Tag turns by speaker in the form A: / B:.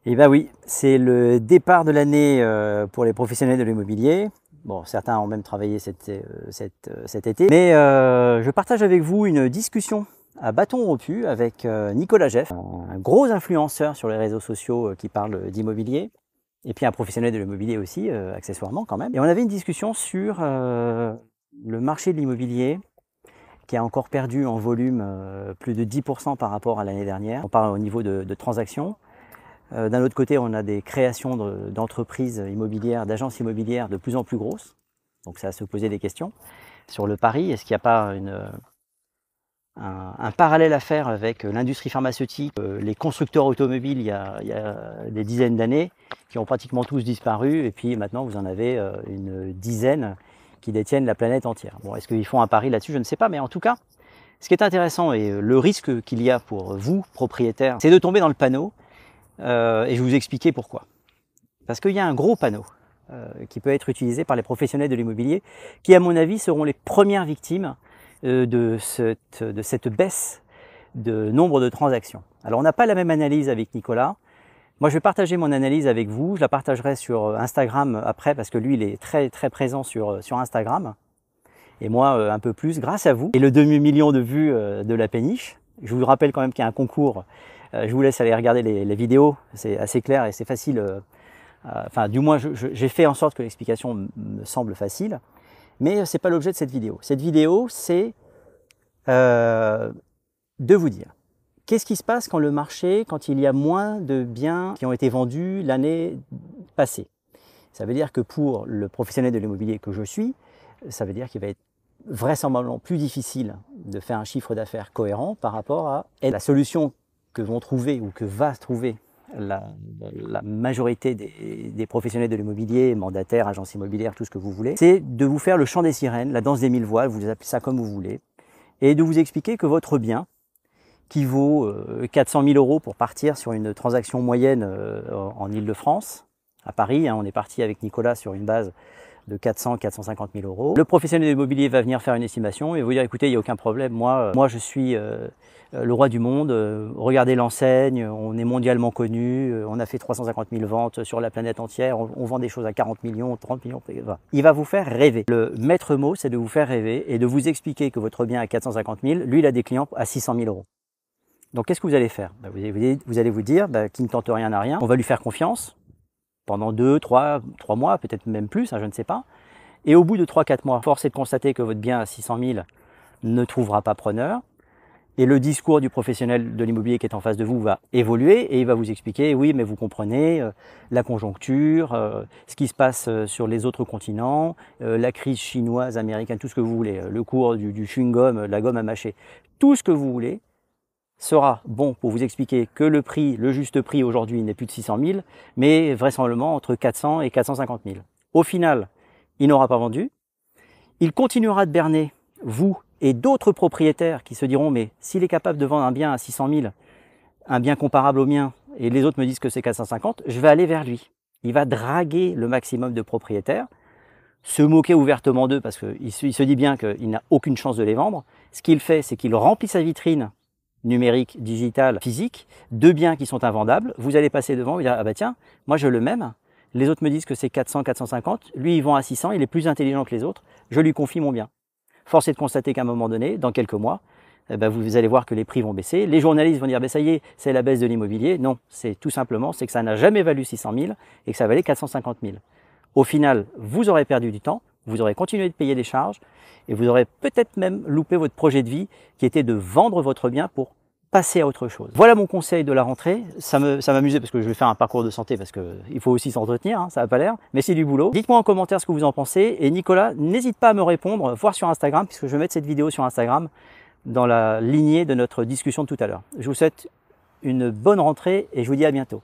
A: Eh bien oui, c'est le départ de l'année pour les professionnels de l'immobilier. Bon, certains ont même travaillé cet été. Mais je partage avec vous une discussion à bâton rompu avec Nicolas Jeff, un gros influenceur sur les réseaux sociaux qui parle d'immobilier. Et puis un professionnel de l'immobilier aussi, accessoirement quand même. Et on avait une discussion sur le marché de l'immobilier qui a encore perdu en volume plus de 10% par rapport à l'année dernière. On parle au niveau de transactions. D'un autre côté, on a des créations d'entreprises immobilières, d'agences immobilières de plus en plus grosses. Donc ça a se poser des questions sur le pari. Est-ce qu'il n'y a pas un parallèle à faire avec l'industrie pharmaceutique, les constructeurs automobiles il y a des dizaines d'années qui ont pratiquement tous disparu et puis maintenant vous en avez une dizaine qui détiennent la planète entière. Bon, est-ce qu'ils font un pari là-dessus? Je ne sais pas, mais en tout cas, ce qui est intéressant et le risque qu'il y a pour vous, propriétaires, c'est de tomber dans le panneau et je vais vous expliquer pourquoi. Parce qu'il y a un gros panneau qui peut être utilisé par les professionnels de l'immobilier qui, à mon avis, seront les premières victimes de cette baisse de nombre de transactions. Alors on n'a pas la même analyse avec Nicolas. Moi je vais partager mon analyse avec vous, je la partagerai sur Instagram après parce que lui il est très présent sur Instagram. Et moi un peu plus grâce à vous. Et le demi-million de vues de la péniche. Je vous rappelle quand même qu'il y a un concours. Je vous laisse aller regarder les vidéos, c'est assez clair et c'est facile. Enfin du moins j'ai fait en sorte que l'explication me semble facile. Mais ce n'est pas l'objet de cette vidéo. Cette vidéo, c'est de vous dire qu'est-ce qui se passe quand le marché, quand il y a moins de biens qui ont été vendus l'année passée. Ça veut dire que pour le professionnel de l'immobilier que je suis, ça veut dire qu'il va être vraisemblablement plus difficile de faire un chiffre d'affaires cohérent par rapport à la solution que vont trouver ou que va trouver la majorité des professionnels de l'immobilier, mandataires, agences immobilières, tout ce que vous voulez, c'est de vous faire le chant des sirènes, la danse des mille voiles, vous appelez ça comme vous voulez, et de vous expliquer que votre bien, qui vaut 400 000 euros pour partir sur une transaction moyenne en Ile-de-France, à Paris, hein, on est parti avec Nicolas sur une base de 400-450 000 euros. Le professionnel de l'immobilier va venir faire une estimation et vous dire écoutez, il n'y a aucun problème, moi je suis le roi du monde, regardez l'enseigne, on est mondialement connu, on a fait 350 000 ventes sur la planète entière, on vend des choses à 40 millions, 30 millions, il va vous faire rêver. Le maître mot, c'est de vous faire rêver et de vous expliquer que votre bien à 450 000, lui il a des clients à 600 000 euros. Donc qu'est-ce que vous allez faire? Vous allez vous dire, qui ne tente rien n'a rien, on va lui faire confiance pendant 2, 3 mois, peut-être même plus, hein, je ne sais pas. Et au bout de 3-4 mois, force est de constater que votre bien à 600 000 ne trouvera pas preneur. Et le discours du professionnel de l'immobilier qui est en face de vous va évoluer et il va vous expliquer, oui, mais vous comprenez, la conjoncture, ce qui se passe sur les autres continents, la crise chinoise, américaine, tout ce que vous voulez, le cours du chewing-gum, la gomme à mâcher, tout ce que vous voulez sera bon pour vous expliquer que le prix, le juste prix aujourd'hui n'est plus de 600 000, mais vraisemblablement entre 400 et 450 000. Au final, il n'aura pas vendu, il continuera de berner vous et d'autres propriétaires qui se diront mais s'il est capable de vendre un bien à 600 000, un bien comparable au mien, et les autres me disent que c'est 450, je vais aller vers lui. Il va draguer le maximum de propriétaires, se moquer ouvertement d'eux parce qu'il se dit bien qu'il n'a aucune chance de les vendre. Ce qu'il fait, c'est qu'il remplit sa vitrine numérique, digitale, physique, de biens qui sont invendables. Vous allez passer devant, vous dire ah bah tiens, moi je le même. Les autres me disent que c'est 400, 450. Lui, il vend à 600, il est plus intelligent que les autres. Je lui confie mon bien. Force est de constater qu'à un moment donné, dans quelques mois, vous allez voir que les prix vont baisser. Les journalistes vont dire ça y est, c'est la baisse de l'immobilier. Non, c'est tout simplement, c'est que ça n'a jamais valu 600 000 et que ça valait 450 000. Au final, vous aurez perdu du temps, vous aurez continué de payer des charges et vous aurez peut-être même loupé votre projet de vie qui était de vendre votre bien pour passer à autre chose. Voilà mon conseil de la rentrée. Ça m'amusait parce que je vais faire un parcours de santé parce qu'il faut aussi s'entretenir, hein, ça n'a pas l'air, mais c'est du boulot. Dites-moi en commentaire ce que vous en pensez et Nicolas, n'hésite pas à me répondre, voire sur Instagram, puisque je vais mettre cette vidéo sur Instagram dans la lignée de notre discussion de tout à l'heure. Je vous souhaite une bonne rentrée et je vous dis à bientôt.